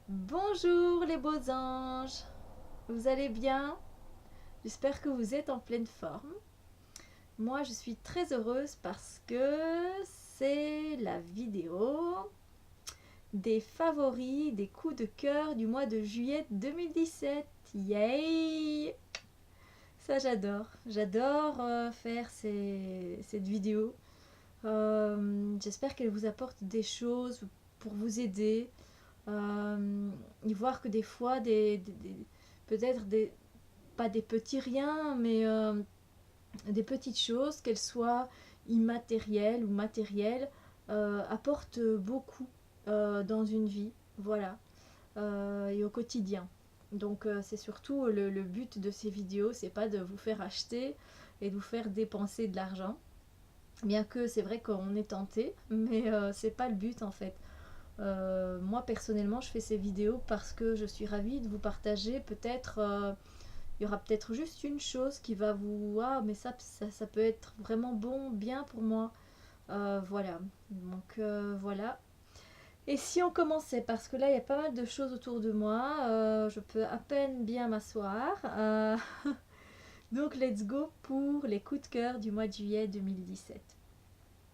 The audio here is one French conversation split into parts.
Bonjour les beaux anges, vous allez bien? J'espère que vous êtes en pleine forme. Moi je suis très heureuse parce que c'est la vidéo des favoris, des coups de cœur du mois de juillet 2017. Yay! Ça j'adore faire cette vidéo. J'espère qu'elle vous apporte des choses pour vous aider. Y voir que des fois, peut-être pas des petits riens, mais des petites choses, qu'elles soient immatérielles ou matérielles, apportent beaucoup dans une vie, voilà, et au quotidien. Donc c'est surtout le but de ces vidéos, c'est pas de vous faire acheter et de vous faire dépenser de l'argent, bien que c'est vrai qu'on est tenté, mais c'est pas le but en fait. Moi personnellement je fais ces vidéos parce que je suis ravie de vous partager peut-être il y aura peut-être juste une chose qui va vous ah mais ça peut être vraiment bon bien pour moi. Voilà, donc voilà. Et si on commençait, parce que là il y a pas mal de choses autour de moi, je peux à peine bien m'asseoir. Donc let's go pour les coups de cœur du mois de juillet 2017.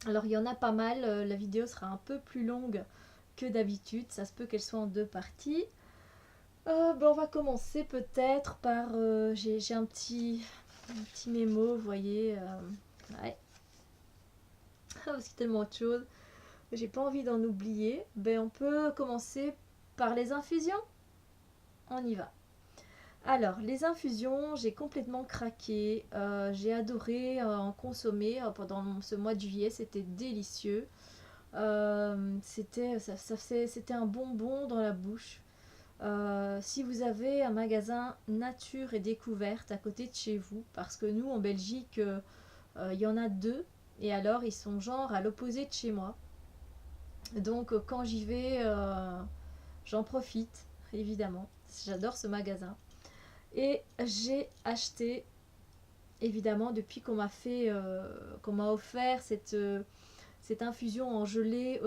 Alors il y en a pas mal, la vidéo sera un peu plus longue que d'habitude, ça se peut qu'elle soit en deux parties. On va commencer peut-être par... j'ai un petit mémo, vous voyez. Ouais, parce qu'il y a tellement de choses. J'ai pas envie d'en oublier. On peut commencer par les infusions. On y va. Alors, les infusions, j'ai complètement craqué. J'ai adoré en consommer pendant ce mois de juillet. C'était délicieux. C'était un bonbon dans la bouche. Si vous avez un magasin nature et découverte à côté de chez vous, parce que nous en Belgique, il y en a deux, et alors ils sont genre à l'opposé de chez moi. Donc quand j'y vais, j'en profite, évidemment. J'adore ce magasin. Et j'ai acheté, évidemment, depuis qu'on m'a offert cette infusion en gelée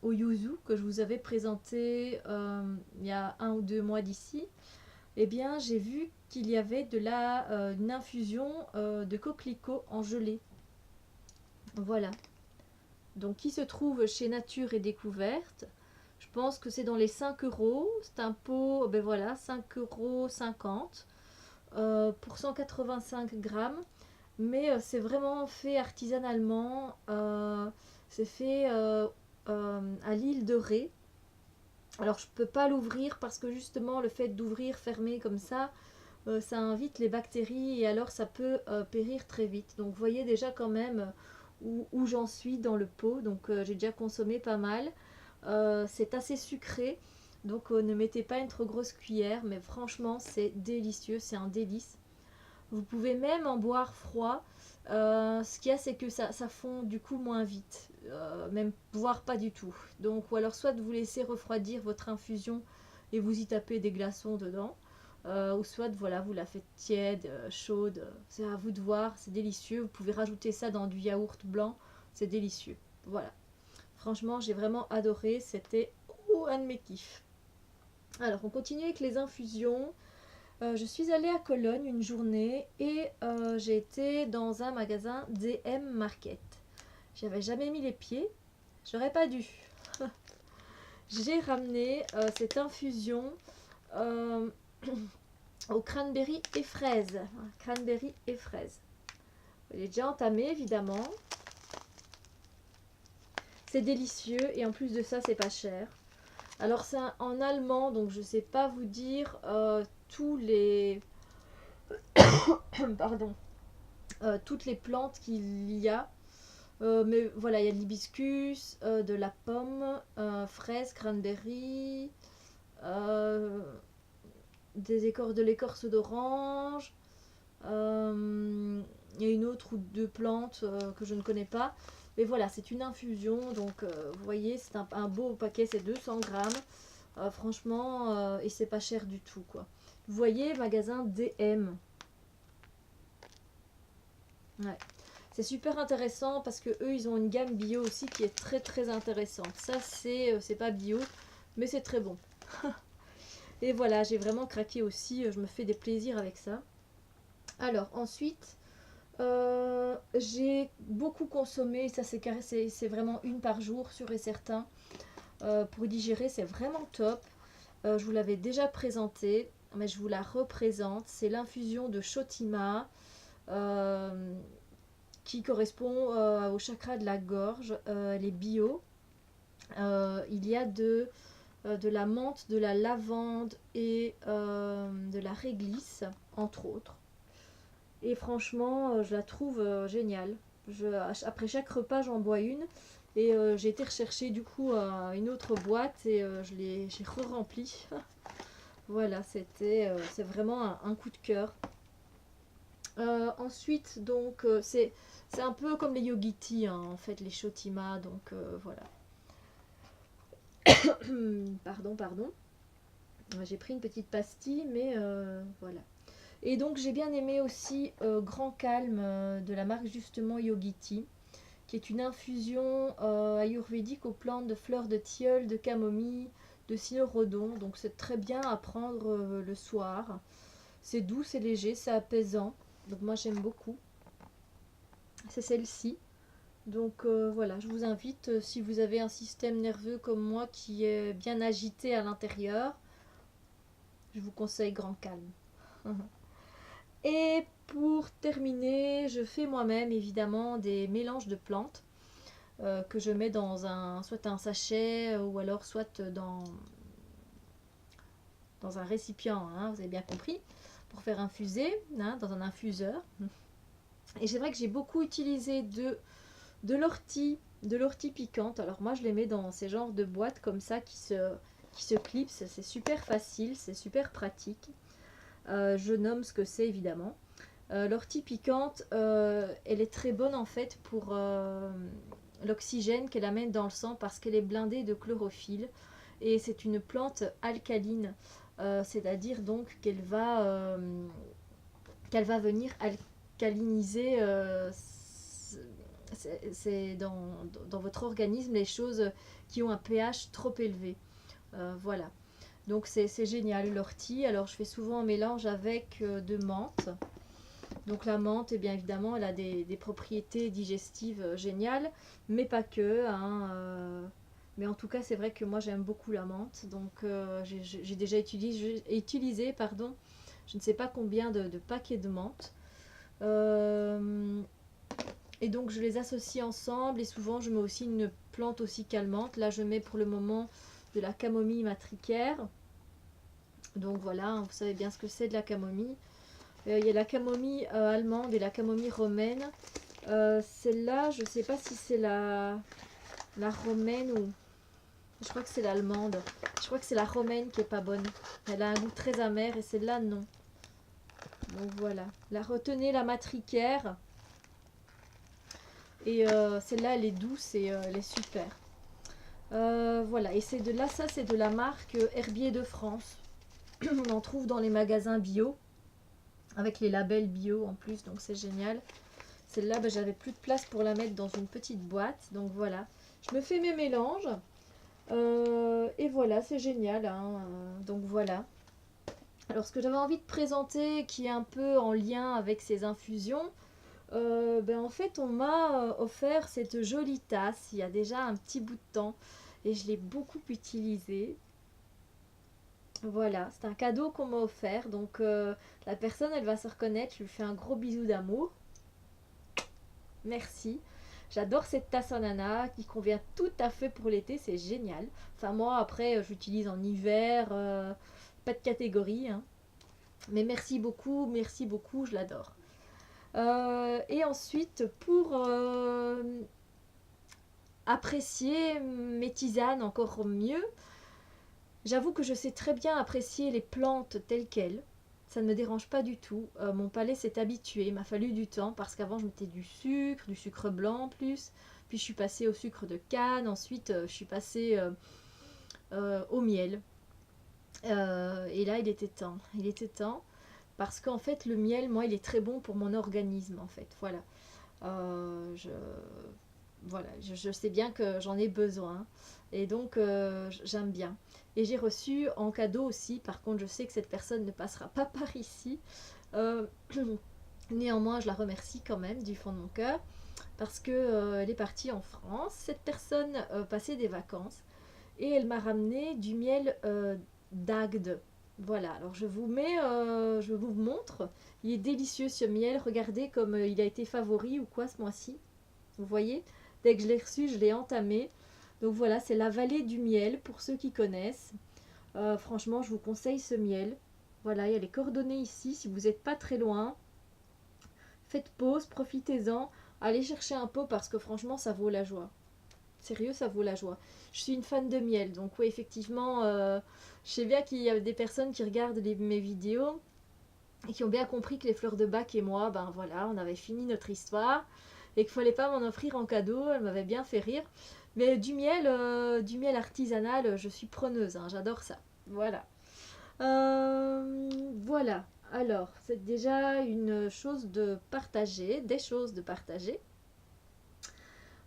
au yuzu que je vous avais présenté il y a 1 ou 2 mois d'ici. Eh bien, j'ai vu qu'il y avait une infusion de coquelicot en gelée. Voilà. Donc, qui se trouve chez Nature et Découverte. Je pense que c'est dans les 5 euros. C'est un pot, ben voilà, 5,50 € pour 185 grammes. Mais c'est vraiment fait artisanalement. C'est fait à l'île de Ré. Alors, je peux pas l'ouvrir parce que justement, le fait d'ouvrir, fermer comme ça invite les bactéries et alors ça peut périr très vite. Donc vous voyez déjà quand même où j'en suis dans le pot. Donc j'ai déjà consommé pas mal. C'est assez sucré. Donc ne mettez pas une trop grosse cuillère. Mais franchement c'est délicieux. C'est un délice. Vous pouvez même en boire froid. Ce qu'il y a c'est que ça fond du coup moins vite. Même voire pas du tout. Donc ou alors soit vous laissez refroidir votre infusion et vous y tapez des glaçons dedans ou soit voilà, vous la faites tiède, chaude, c'est à vous de voir, c'est délicieux. Vous pouvez rajouter ça dans du yaourt blanc, c'est délicieux. Voilà, franchement j'ai vraiment adoré, c'était un de mes kiffs. Alors on continue avec les infusions. Je suis allée à Cologne une journée et j'ai été dans un magasin DM Market. J'avais jamais mis les pieds, j'aurais pas dû. J'ai ramené cette infusion euh, au cranberry et fraises. Cranberry et fraises. Elle est déjà entamée évidemment. C'est délicieux et en plus de ça c'est pas cher. Alors c'est en allemand donc je sais pas vous dire tous les pardon toutes les plantes qu'il y a. Mais voilà, il y a de l'hibiscus, de la pomme, fraise, cranberry, euh, de l'écorce d'orange, il y a une autre ou deux plantes que je ne connais pas. Mais voilà, c'est une infusion. Donc, vous voyez, c'est un beau paquet, c'est 200 grammes. Franchement, et c'est pas cher du tout, quoi. Vous voyez, magasin DM. Ouais. C'est super intéressant parce que eux, ils ont une gamme bio aussi qui est très très intéressante. Ça, c'est pas bio, mais c'est très bon. Et voilà, j'ai vraiment craqué aussi, je me fais des plaisirs avec ça. Alors ensuite, j'ai beaucoup consommé, ça c'est vraiment une par jour, sûr et certain. Pour digérer, c'est vraiment top. Je vous l'avais déjà présenté, mais je vous la représente. C'est l'infusion de Shotima euh, qui correspond au chakra de la gorge. Elle est bio. Il y a de la menthe, de la lavande et de la réglisse, entre autres. Et franchement, je la trouve géniale. Après chaque repas, j'en bois une. Et j'ai été rechercher du coup une autre boîte et j'ai re-rempli. Voilà, c'est vraiment un coup de cœur. Ensuite, donc, c'est un peu comme les Yogiti, hein, en fait, les Shotima. Donc, voilà. Pardon. J'ai pris une petite pastille, mais voilà. Et donc j'ai bien aimé aussi Grand Calme de la marque justement Yogiti, qui est une infusion ayurvédique aux plantes de fleurs de tilleul, de camomille, de cynorhodon. Donc c'est très bien à prendre le soir. C'est doux, c'est léger, c'est apaisant. Donc moi j'aime beaucoup. C'est celle-ci. Donc voilà, je vous invite, si vous avez un système nerveux comme moi qui est bien agité à l'intérieur, je vous conseille Grand Calme. Et pour terminer, je fais moi-même évidemment des mélanges de plantes que je mets dans soit un sachet ou alors soit dans un récipient, hein, vous avez bien compris, pour faire infuser, hein, dans un infuseur. Et c'est vrai que j'ai beaucoup utilisé de l'ortie piquante. Alors moi je les mets dans ces genres de boîtes comme ça qui se clipsent, c'est super facile, c'est super pratique. Je nomme ce que c'est évidemment. L'ortie piquante, elle est très bonne en fait pour l'oxygène qu'elle amène dans le sang parce qu'elle est blindée de chlorophylle et c'est une plante alcaline, c'est-à-dire donc qu'elle va venir alcaliniser c'est dans votre organisme les choses qui ont un pH trop élevé. Voilà. Donc c'est génial l'ortie. Alors je fais souvent un mélange avec de menthe. Donc la menthe, eh bien évidemment, elle a des propriétés digestives géniales, mais pas que. Hein, mais en tout cas, c'est vrai que moi j'aime beaucoup la menthe. Donc j'ai déjà utilisé pardon, je ne sais pas combien de paquets de menthe. Euh, et donc je les associe ensemble et souvent je mets aussi une plante aussi calmante. Là je mets pour le moment de la camomille matricaire. Donc voilà, vous savez bien ce que c'est de la camomille. Il y a la camomille allemande et la camomille romaine. Celle-là, je ne sais pas si c'est la romaine ou... Je crois que c'est l'allemande. Je crois que c'est la romaine qui est pas bonne. Elle a un goût très amer et celle-là, non. Donc voilà. La retenez, la matricaire. Et celle-là, elle est douce et elle est super. Voilà. Et c'est de là, ça, c'est de la marque Herbier de France. On en trouve dans les magasins bio. Avec les labels bio en plus, donc c'est génial. Celle-là, j'avais plus de place pour la mettre dans une petite boîte, donc voilà. Je me fais mes mélanges, et voilà, c'est génial, hein, donc voilà. Alors ce que j'avais envie de présenter, qui est un peu en lien avec ces infusions, en fait on m'a offert cette jolie tasse, il y a déjà un petit bout de temps, et je l'ai beaucoup utilisée. Voilà, c'est un cadeau qu'on m'a offert, donc la personne elle va se reconnaître, je lui fais un gros bisou d'amour. Merci. J'adore cette tasse en nana qui convient tout à fait pour l'été, c'est génial. Enfin moi après j'utilise en hiver, pas de catégorie, hein. Mais merci beaucoup, je l'adore. Et ensuite pour apprécier mes tisanes encore mieux, j'avoue que je sais très bien apprécier les plantes telles quelles. Ça ne me dérange pas du tout. Mon palais s'est habitué. Il m'a fallu du temps parce qu'avant je mettais du sucre blanc en plus. Puis je suis passée au sucre de canne. Ensuite je suis passée au miel. Et là il était temps. Il était temps. Parce qu'en fait le miel, moi, il est très bon pour mon organisme en fait. Voilà. Euh, je... voilà, je sais bien que j'en ai besoin. Et donc, j'aime bien. Et j'ai reçu en cadeau aussi, par contre, je sais que cette personne ne passera pas par ici. Euh, Néanmoins, je la remercie quand même du fond de mon cœur, parce que elle est partie en France. Cette personne passait des vacances et elle m'a ramené du miel d'Agde. Voilà, alors je vous montre. Il est délicieux ce miel. Regardez comme il a été favori ou quoi ce mois-ci. Vous voyez, dès que je l'ai reçu, je l'ai entamé. Donc voilà, c'est la vallée du miel pour ceux qui connaissent. Franchement, je vous conseille ce miel. Voilà, il y a les coordonnées ici. Si vous n'êtes pas très loin, faites pause, profitez-en. Allez chercher un pot parce que franchement, ça vaut la joie. Sérieux, ça vaut la joie. Je suis une fan de miel, donc oui, effectivement, je sais bien qu'il y a des personnes qui regardent mes vidéos et qui ont bien compris que les fleurs de bac et moi, ben voilà, on avait fini notre histoire et qu'il fallait pas m'en offrir en cadeau. Elle m'avait bien fait rire. Mais du miel artisanal, je suis preneuse, hein, j'adore ça. Voilà. Voilà. Alors, c'est déjà une chose de partager, des choses de partager.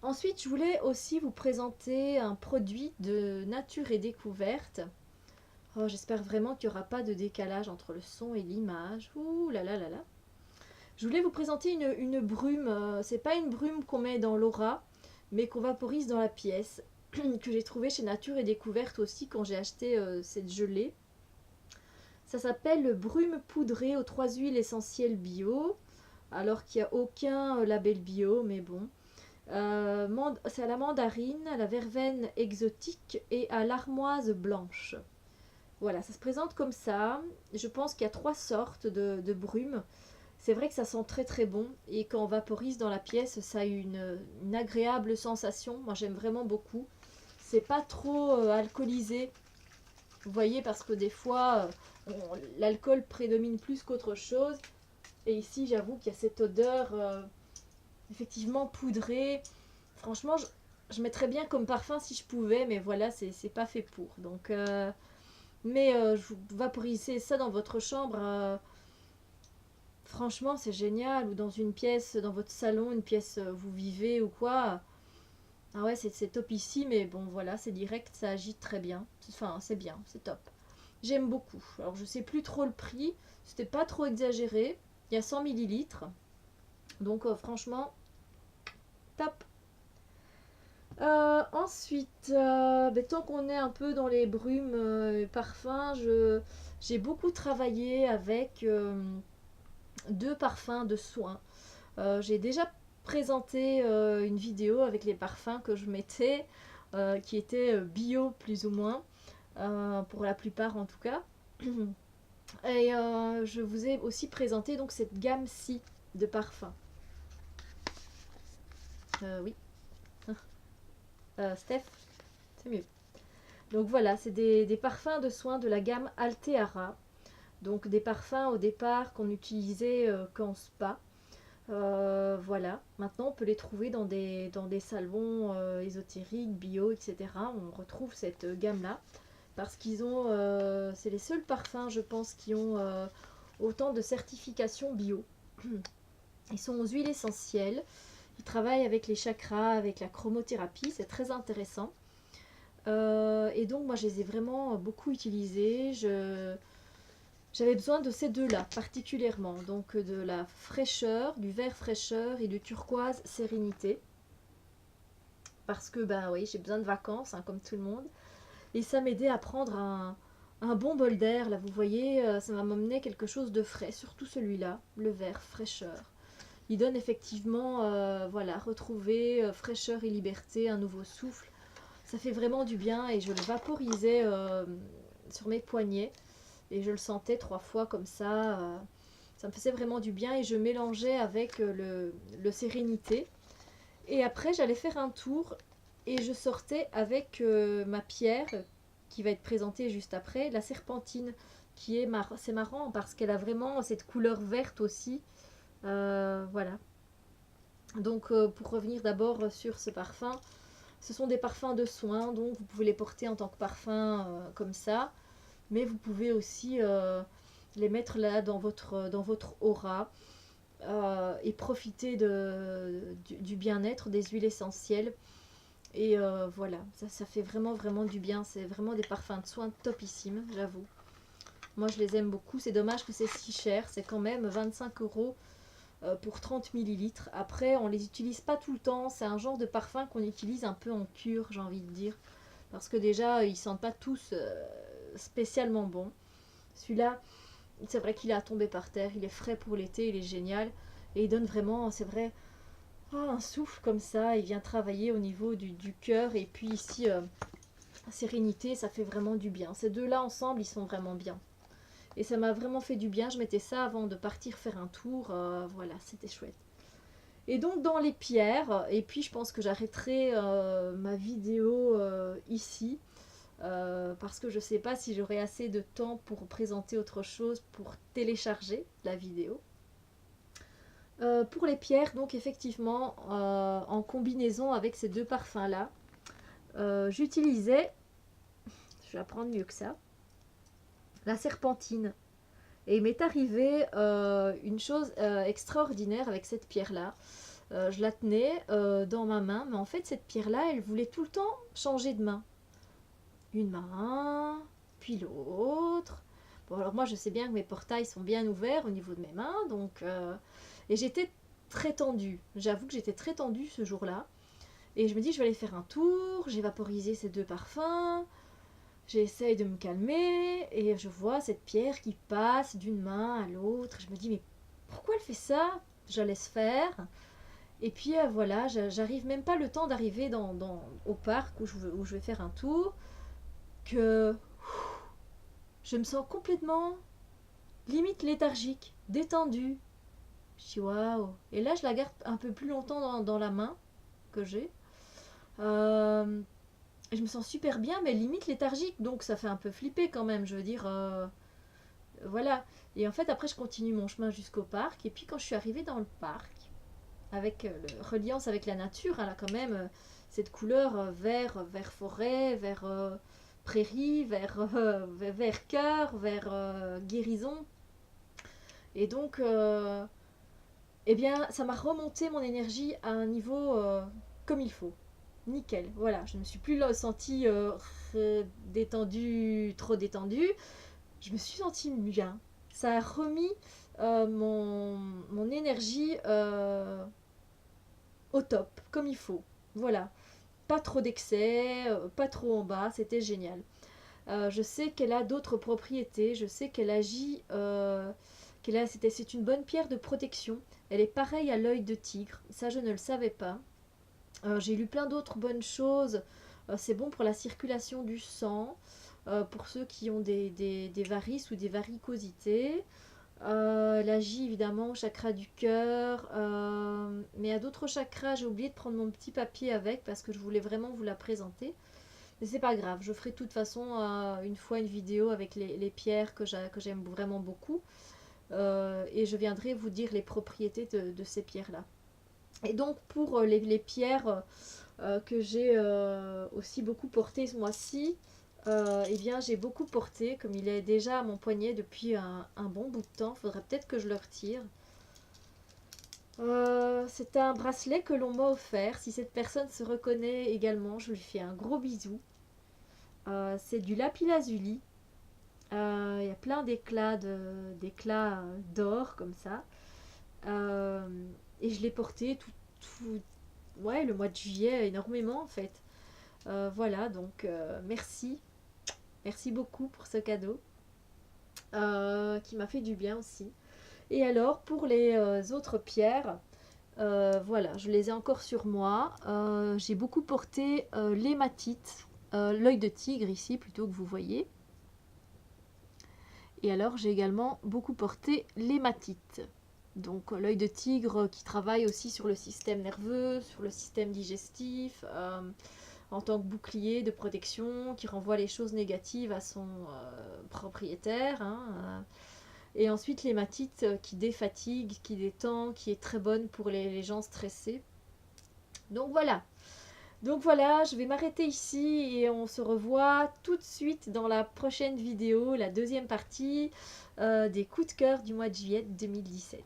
Ensuite, je voulais aussi vous présenter un produit de nature et découverte. Oh, j'espère vraiment qu'il n'y aura pas de décalage entre le son et l'image. Ouh là là là là. Je voulais vous présenter une brume. C'est pas une brume qu'on met dans l'aura, mais qu'on vaporise dans la pièce. Que j'ai trouvé chez Nature et Découverte aussi quand j'ai acheté cette gelée. Ça s'appelle brume poudrée aux 3 huiles essentielles bio. Alors qu'il n'y a aucun label bio, mais bon. C'est à la mandarine, à la verveine exotique et à l'armoise blanche. Voilà, ça se présente comme ça. Je pense qu'il y a 3 sortes de brume. C'est vrai que ça sent très très bon et quand on vaporise dans la pièce, ça a une agréable sensation. Moi j'aime vraiment beaucoup. C'est pas trop alcoolisé, vous voyez, parce que des fois l'alcool prédomine plus qu'autre chose. Et ici j'avoue qu'il y a cette odeur effectivement poudrée. Franchement, je mettrais bien comme parfum si je pouvais, mais voilà, c'est pas fait pour. Donc, je vous vaporisez ça dans votre chambre. Franchement, c'est génial. Ou dans une pièce, dans votre salon, une pièce où vous vivez ou quoi. Ah ouais, c'est top ici, mais bon, voilà, c'est direct, ça agit très bien. Enfin, c'est bien, c'est top. J'aime beaucoup. Alors, je sais plus trop le prix. C'était pas trop exagéré. Il y a 100 millilitres. Donc, franchement, top. Ensuite, tant qu'on est un peu dans les brumes et parfums, j'ai beaucoup travaillé avec 2 parfums de soins. J'ai déjà présenté une vidéo avec les parfums que je mettais, qui étaient bio plus ou moins, pour la plupart en tout cas. Et je vous ai aussi présenté donc cette gamme-ci de parfums. Oui. Steph, c'est mieux. Donc voilà, c'est des parfums de soins de la gamme Alteara. Donc des parfums au départ qu'on utilisait qu'en spa. Voilà, maintenant on peut les trouver dans des salons ésotériques, bio, etc. On retrouve cette gamme-là parce qu'ils ont, c'est les seuls parfums, je pense, qui ont autant de certifications bio. Ils sont aux huiles essentielles. Ils travaillent avec les chakras, avec la chromothérapie, c'est très intéressant. Et donc moi je les ai vraiment beaucoup utilisés. J'avais besoin de ces deux-là particulièrement, donc de la fraîcheur, du vert fraîcheur et du turquoise sérénité. Parce que ben oui, j'ai besoin de vacances, hein, comme tout le monde. Et ça m'aidait à prendre un bon bol d'air. Là, vous voyez, ça m'a amené quelque chose de frais, surtout celui-là, le vert fraîcheur. Il donne effectivement, voilà, retrouver fraîcheur et liberté, un nouveau souffle. Ça fait vraiment du bien et je le vaporisais sur mes poignets et je le sentais 3 fois comme ça. Ça me faisait vraiment du bien et je mélangeais avec le sérénité. Et après, j'allais faire un tour et je sortais avec ma pierre qui va être présentée juste après, la serpentine, qui est c'est marrant parce qu'elle a vraiment cette couleur verte aussi. Voilà. Donc pour revenir d'abord sur ce parfum, ce sont des parfums de soins, donc vous pouvez les porter en tant que parfum comme ça, mais vous pouvez aussi les mettre là dans votre aura. et profiter du bien-être, des huiles essentielles. Et voilà, ça fait vraiment vraiment du bien. C'est vraiment des parfums de soins topissimes, j'avoue. Moi je les aime beaucoup. C'est dommage que c'est si cher. C'est quand même 25 € pour 30 millilitres. Après, on les utilise pas tout le temps. C'est un genre de parfum qu'on utilise un peu en cure, j'ai envie de dire. Parce que déjà, ils sentent pas tous spécialement bon. Celui-là, c'est vrai qu'il est à tomber par terre. Il est frais pour l'été, il est génial. Et il donne vraiment, c'est vrai, un souffle comme ça. Il vient travailler au niveau du cœur. Et puis ici, sérénité, ça fait vraiment du bien. Ces deux-là ensemble, ils sont vraiment bien. Et ça m'a vraiment fait du bien. Je mettais ça avant de partir faire un tour. Voilà, c'était chouette. Et donc dans les pierres, et puis je pense que j'arrêterai ma vidéo ici. Parce que je ne sais pas si j'aurai assez de temps pour présenter autre chose, pour télécharger la vidéo. Pour les pierres, donc effectivement, en combinaison avec ces deux parfums-là, j'utilisais, je vais apprendre mieux que ça, la serpentine. Et il m'est arrivé une chose extraordinaire avec cette pierre-là. Je la tenais dans ma main, mais en fait cette pierre-là, elle voulait tout le temps changer de main. Une main, puis l'autre. Bon, alors moi je sais bien que mes portails sont bien ouverts au niveau de mes mains, donc et j'étais très tendue. J'avoue que j'étais très tendue ce jour-là. Et je me dis, je vais aller faire un tour, j'ai vaporisé ces deux parfums, j'essaye de me calmer, et je vois cette pierre qui passe d'une main à l'autre. Je me dis, mais pourquoi elle fait ça? Je laisse faire. Et puis voilà, j'arrive même pas le temps d'arriver au parc où je vais faire un tour, que je me sens complètement limite léthargique, détendue. Je dis waouh. Et là, je la garde un peu plus longtemps dans la main que j'ai. Je me sens super bien, mais limite léthargique, donc ça fait un peu flipper quand même. Je veux dire, voilà. Et en fait, après, je continue mon chemin jusqu'au parc. Et puis, quand je suis arrivée dans le parc, avec le reliance avec la nature, elle a quand même cette couleur vert forêt, vert prairie, vert cœur, vert guérison. Et donc, eh bien, ça m'a remonté mon énergie à un niveau comme il faut. Nickel, voilà, je ne me suis plus sentie détendue, trop détendue. Je me suis sentie bien. Ça a remis mon énergie au top, comme il faut. Voilà, pas trop d'excès, pas trop en bas, c'était génial. Je sais qu'elle a d'autres propriétés, je sais qu'elle agit, c'est une bonne pierre de protection. Elle est pareille à l'œil de tigre, ça je ne le savais pas. J'ai lu plein d'autres bonnes choses. C'est bon pour la circulation du sang, pour ceux qui ont des varices ou des varicosités. Elle agit évidemment au chakra du cœur, mais à d'autres chakras, j'ai oublié de prendre mon petit papier avec parce que je voulais vraiment vous la présenter. Mais c'est pas grave, je ferai de toute façon une fois une vidéo avec les pierres que j'aime vraiment beaucoup. Et je viendrai vous dire les propriétés de ces pierres-là. Et donc pour les pierres que j'ai aussi beaucoup portées ce mois-ci, eh bien j'ai beaucoup porté, comme il est déjà à mon poignet depuis un bon bout de temps, il faudrait peut-être que je le retire. C'est un bracelet que l'on m'a offert. Si cette personne se reconnaît également, je lui fais un gros bisou. C'est du lapis-lazuli. Il y a plein d'éclats d'or comme ça. Et je l'ai porté ouais, le mois de juillet énormément en fait. Voilà, donc merci. Merci beaucoup pour ce cadeau qui m'a fait du bien aussi. Et alors, pour les autres pierres, voilà, je les ai encore sur moi. J'ai beaucoup porté l'hématite, l'œil de tigre ici, plutôt que vous voyez. Et alors, j'ai également beaucoup porté l'hématite. Donc, l'œil de tigre qui travaille aussi sur le système nerveux, sur le système digestif, en tant que bouclier de protection, qui renvoie les choses négatives à son propriétaire. Hein, et ensuite l'hématite qui défatigue, qui détend, qui est très bonne pour les gens stressés. Donc voilà. Donc voilà, je vais m'arrêter ici et on se revoit tout de suite dans la prochaine vidéo, la deuxième partie des coups de cœur du mois de juillet 2017.